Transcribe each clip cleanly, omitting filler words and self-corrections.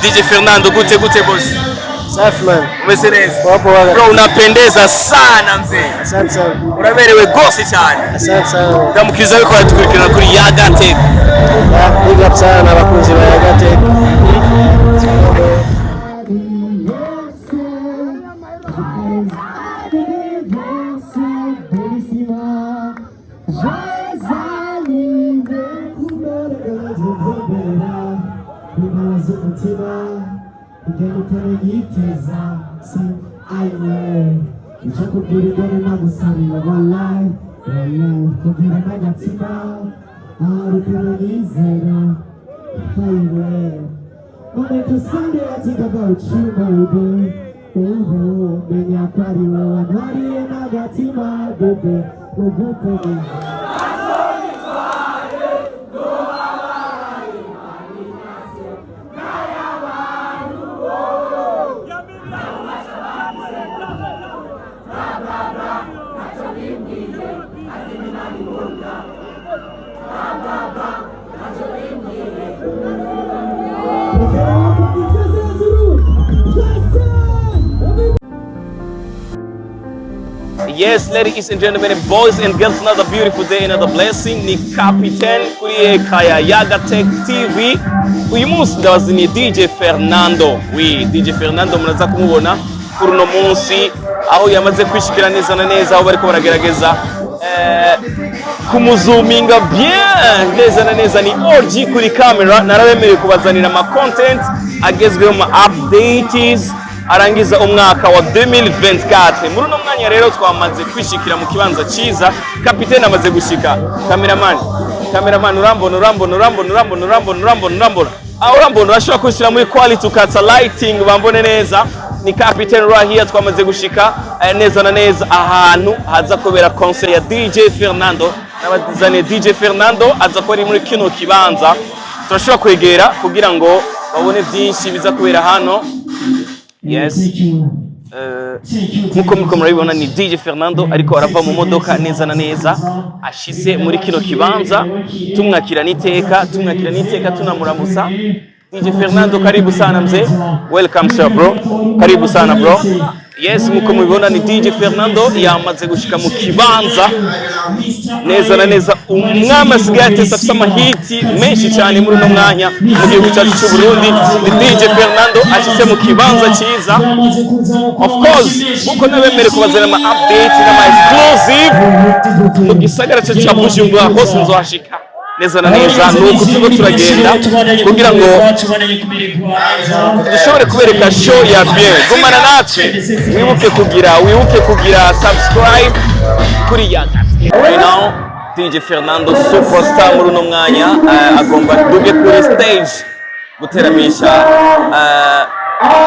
DJ Fernando, gute boss. Safi man. Umesereza. Wapo waga. Bro, unapendeza sana mzee. Asante sana. Uraberewe gose cyane. Asante sana. Ndamukiza biko yatukurikirana kuri Yaga Tech. Big up sana n'abakunzi ba Yaga Tech. Yes, ladies and gentlemen, boys and girls, another beautiful day, another blessing. Ni Captain kuri Kaya Yaga Tech TV. Uyu munsi ndabaziniye DJ Fernando. Oui, DJ Fernando muraza kumubona kuri no munsi aho yamaze kwishikira neza na neza aho bariko baragerageza kumuzuminga bien neza na neza. Ni OG kuri camera, narabemereye kubazanira ama content agezweho, ma updates arangiza umwaka wa 2024. Muri no mwanya rero twamaze kwishikira mu kibanza ciza. Kapiteni amaze gushika. Cameraman urambona. Aho urambona urashobora kwishira muri quality ukatsa lighting bambone neza. Ni Kapiteni right here, twamaze gushika neza na neza ahantu haza kubera concert ya DJ Fernando. Nabazaniye DJ Fernando aza ko ari muri kino kibanza. Turashobora kwegera kugira ngo babone byinshi biza kubera hano. Yes. Nkuko murabibona ni DJ Fernando ariko arava mu modoka neza na neza ashise muri kino kibanza. Tumwakira niteka tunamuramusa. DJ Fernando, karibu sana mzee. Welcome sir bro. Karibu sana bro. Yes, nkuko mubibona ni DJ Fernando yamaze gushika mu kibanza neza na neza. Umwami asigaye atesa amahiti menshi cyane muri no mwanya mu gihugu cyacu cy'u Burundi. Ni DJ Fernando ashise mu kibanza cyiza. Of course, nkuko nabemere kubazana ama update n'ama exclusive mu gisagara cya Bujumbura hose nzohashika neza na neza. Nuko tuko turagenda kugira ngo dushobore kubereka show ya bien. Gumana natwe, wibuke kugira subscribe kuri Yaga. Right now DJ Fernando superstar muri no mwanya agomba duge kuri stage guteramisha of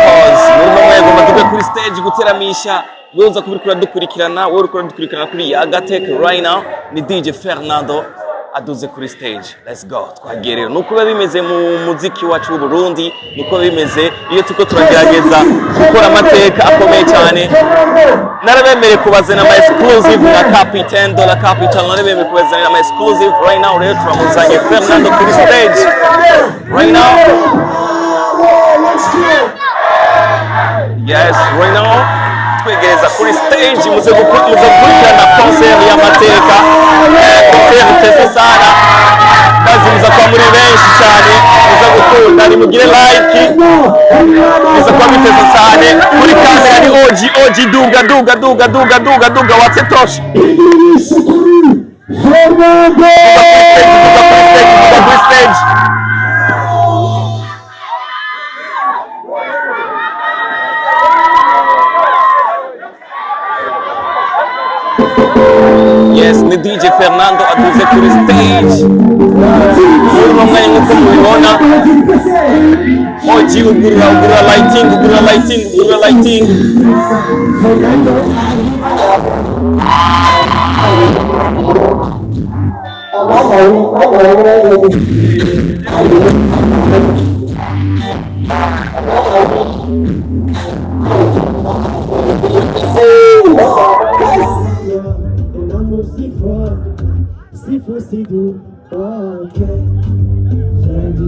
course muri no mwanya agomba duge kuri stage guteramisha. Woza kubirikura dukurikirana kuri Yaga Tech. Right now ni DJ Fernando aduze kuri stage. Let's go twagerera. Nuko bimeze mu muziki wacu w'u Burundi, nuko bimeze iyo tuko turagerageza gukora amateka akomeye cyane. Narabemereye kubazana ama exclusive na Captain de la Capital. Narabemereye kubazana ama exclusive. Right now rero turamuzanye Fernando kuri stage. Right now. Yes, right now twegereza kuri stage muze gukurikirana concert y'amateka. Concert tesa sana kazi muza kwa muri benshi cyane, muza gukunda ni mugire like, muza kwa bitesa sana kuri kamera. Ni OG duga watse tosh kuri stage. Yes, ni DJ Fernando aduze kuri stage. Muri mwanya nkuko mubibona OG ugura lighting. Se fosse do ok, já de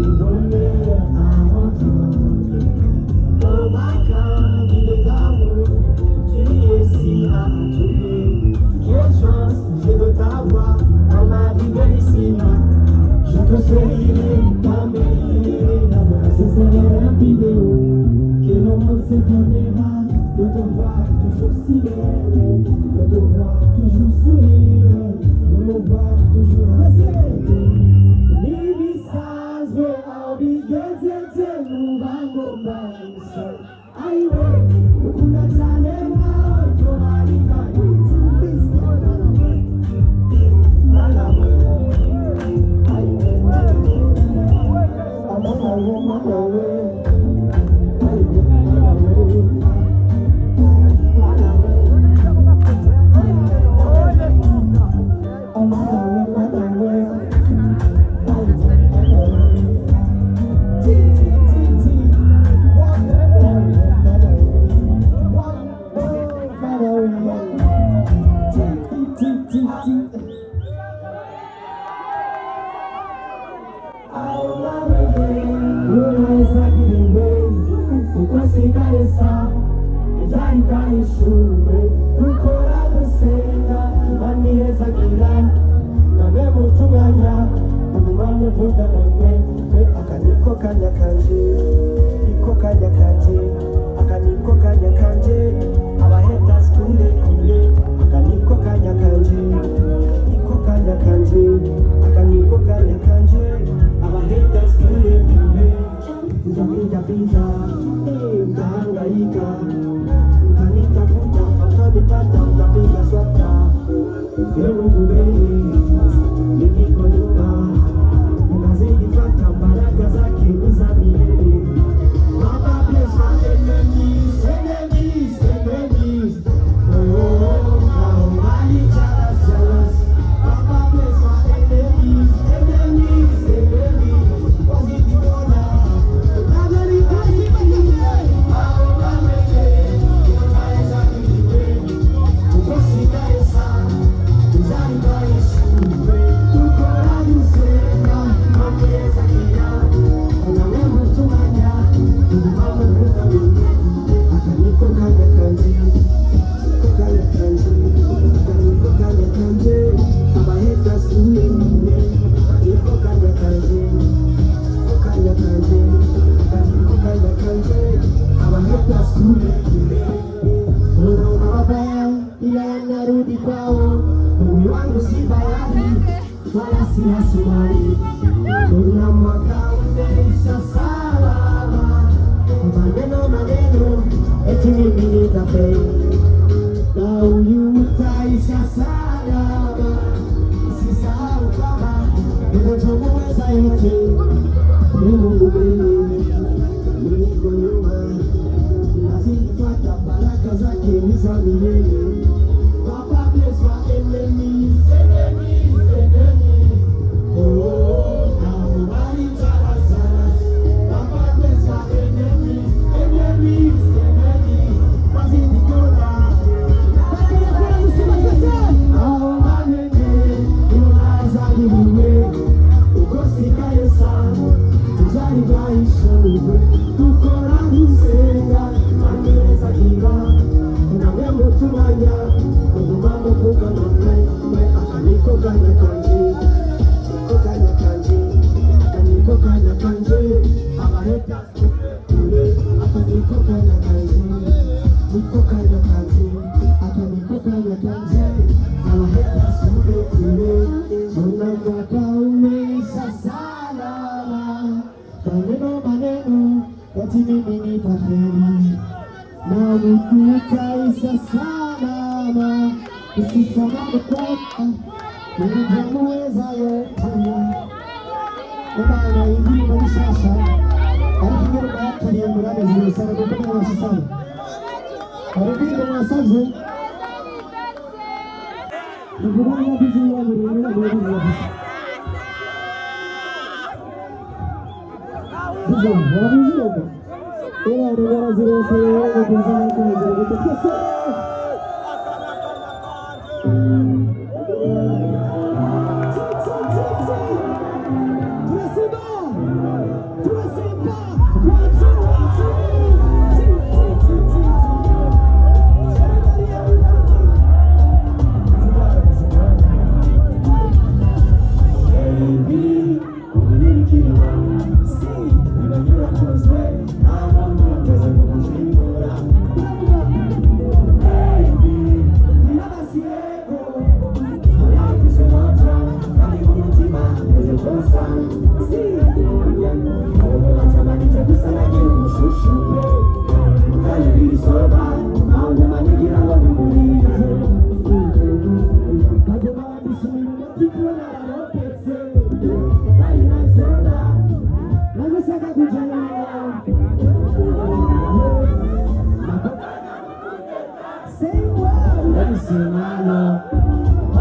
simano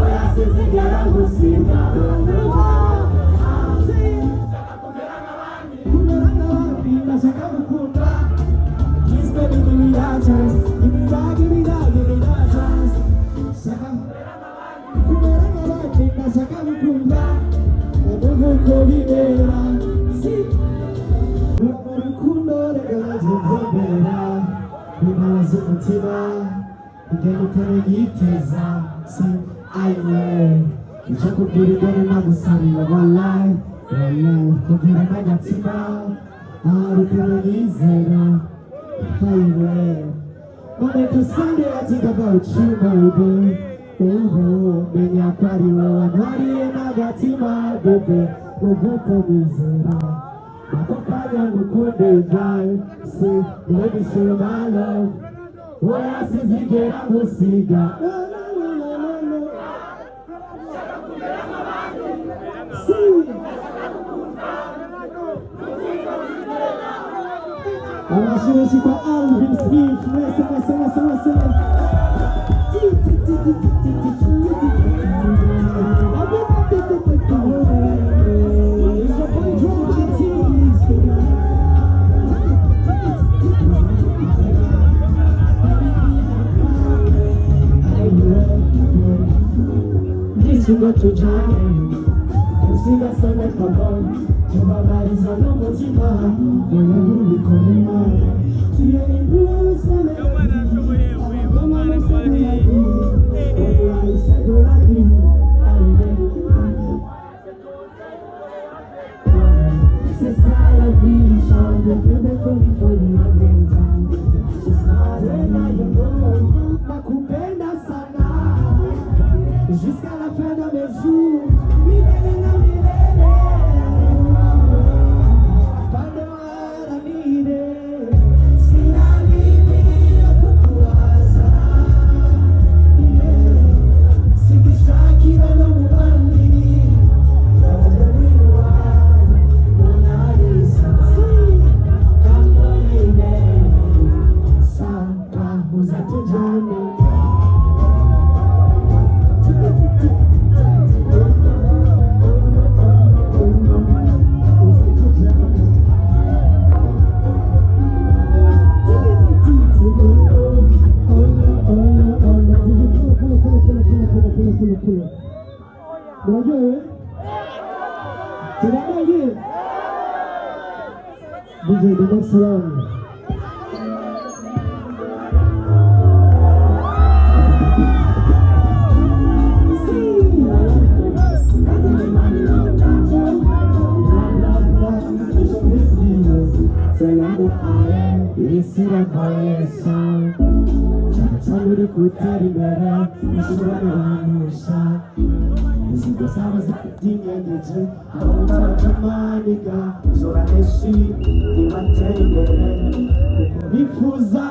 oya sizigera gusiga ndashaka gukunda Give me that chance, give me that, give me that, give me that chance. Shaka, kumera ngabandi ndashaka gukunda ndavuga bibera si urukundo rw'abazembera bimaze umutima igenda utarayiteza si ayiwe icyo kubwira igore nagusarira wallahi wallahi kugira n'agatima ariko yizera ayiwe When it's Sunday, I think about you, baby. Oh, menya ko ari wowe ntwariye n'agatima, baby. Uvuka bizera, ako kanya ngukunde byawe. See, baby, show my love. Oya sizigera ngusiga. Abashishi kwa Alvin Smith, mwese. Ikigo tujyane usigasane kabo tubabariza n'umutima wowe bikomeye tuye imbuza C'est ça la vie, change de plus de folie ma vita. C'est ça la vie, nakupenda sana jusqu'à la fin de mes jours. Milele na milele, bado ananide, sina nini ya kukuwaza. Sikishakira no mubandi, DJ, the next one. Isira koyesa Chanuri kutari mbere Mashibari wamusha Izigo sawa zikutinye ngeje Awa jamanika Zora neshi Iwateri mbere Kukubifuza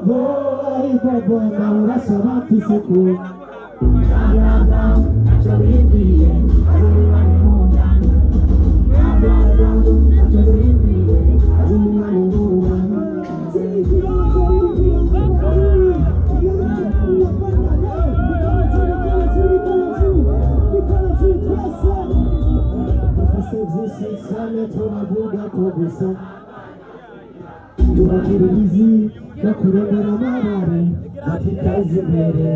Boy, bobo na urasaba pisiku Ababa Choribiye Everyone munda Ababa Choribiye Everyone munda Tubakirizi bakuremera amabare batitaza imbere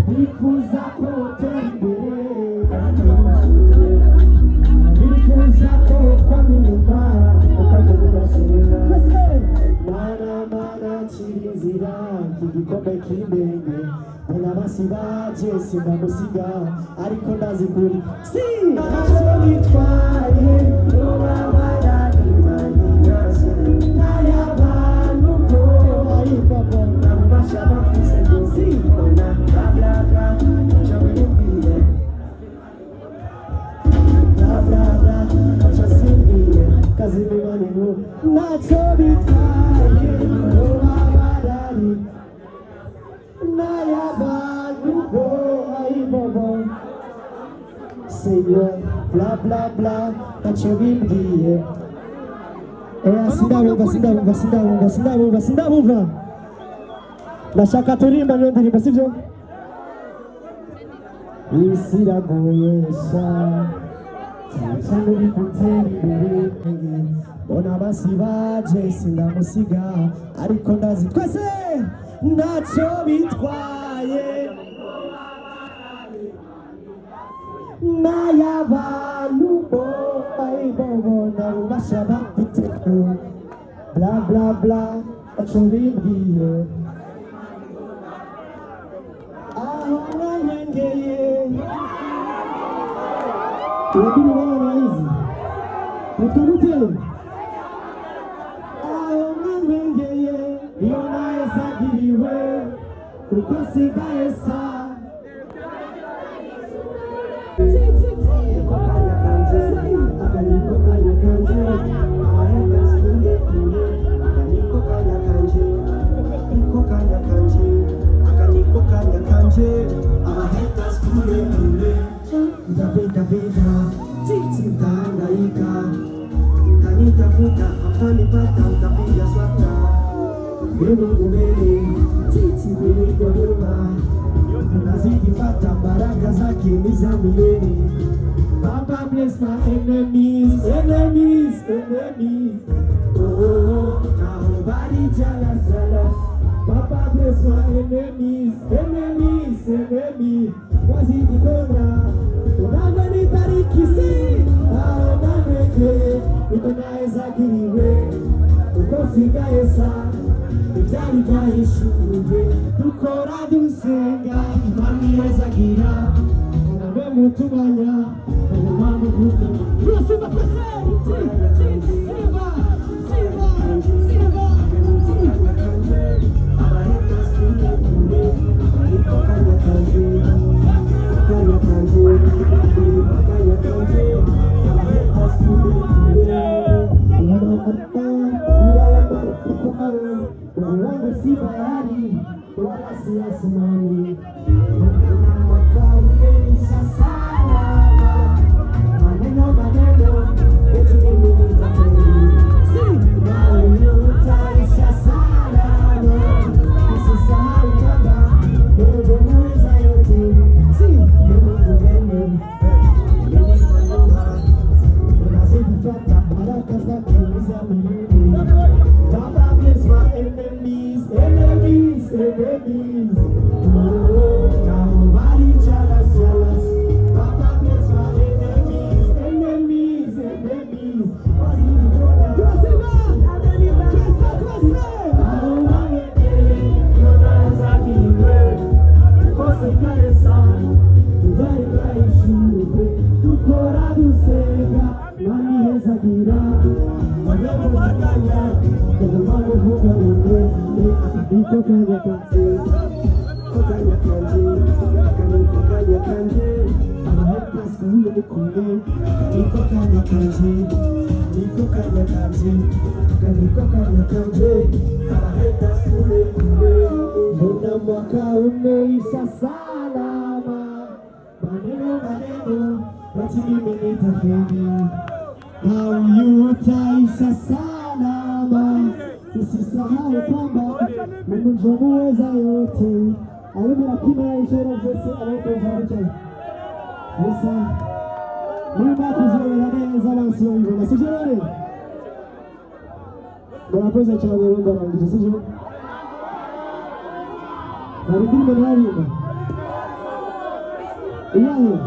bifuza ko utera imbere bifuza ko kwamenya ukagenda mana kirizira igikombe cy'indege abasi baje sindamusiga ariko ndazi kuri si ntacyo bitwaye urabara imanyase n'ayabantu ko ari papa nabasha bafise kuzibona bla bla bla ntacyo bimbwiye bla bla bla ntacyo simbwiye kazi bimaniro ntacyo bitwaye urabara Senhor, bla bla bla, ntacyo bimbwiye. Sindabumva. Ndashaka turirimba niyo ndirimbo sibyo? Isi iragoye sha, cyane bigutera imbere. Bona basi baje sindamusiga, ariko ndazi twese ntacyo bitwaye. N'ayabantu bo bayibona ubasha bafite bla bla bla ntacyo bimbwiye aho nanyengeye urabona barayizi mutamutera aho nanyengeye iyo nayo sagiriwe kuko sigaye sa Papa bless my enemies. Oh, nobody jealous. Papa bless my enemies. Was it the corner? Unagani tarikisi. Unagani. Itonaiza kiriwe. Ukosiga esa. Ijari kaishuwe. Tukora dusenga. Imani ezagira. Nabe mutumanya. Mama kuka. Simba pese. Kokanya kanje, haters kuhuye ni kumwe niko kanya kanje niko kanya kanje niko kanya kanje haters kuhuye kumwe mbona mwaka umeisha salama maneno bati mimi nitafeli au utaisha salama usisahau kwamba Mungu muweza yote alibira kima ishara zose anapozaje Musa Muna kuzoea neza nasio hivyo na sijore Barakoze cyane runda rangi sijore Barindime narima Iyaho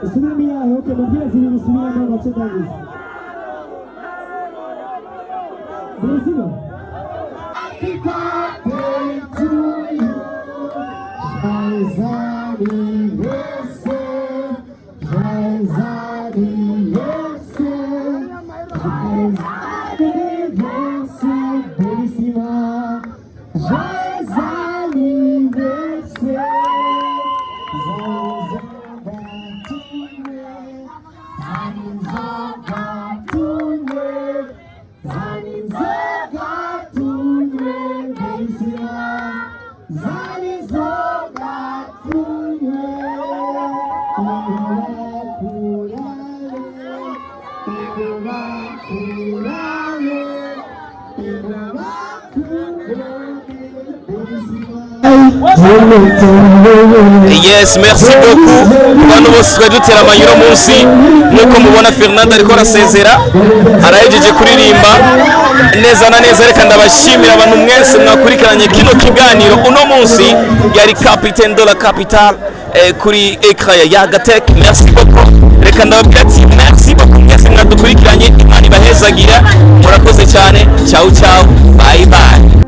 Isubirimi yaho ke mubwire ziri bisubira mu gace kangize Brazil Happy birthday to you Jaizani Yese Jaizani Yese Jaizani Yese Bellissima Jaizani Yese Yes, merci beaucoup. Abantu bose twari dutera amanyuro munsi nkuko mubona Fernando ariko arasezera arahejeje kuririmba neza na neza. Reka ndabashimira abantu mwese mwakurikiranye kino kiganiro uno munsi yari Capitaine de la Capitale kuri ekran ya Yagatek. Merci beaucoup. Reka ndababwira ati merci beaucoup mwese mwadukurikiranye, Imana ibahezagira, murakoze cyane. Ciao ciao, bye bye.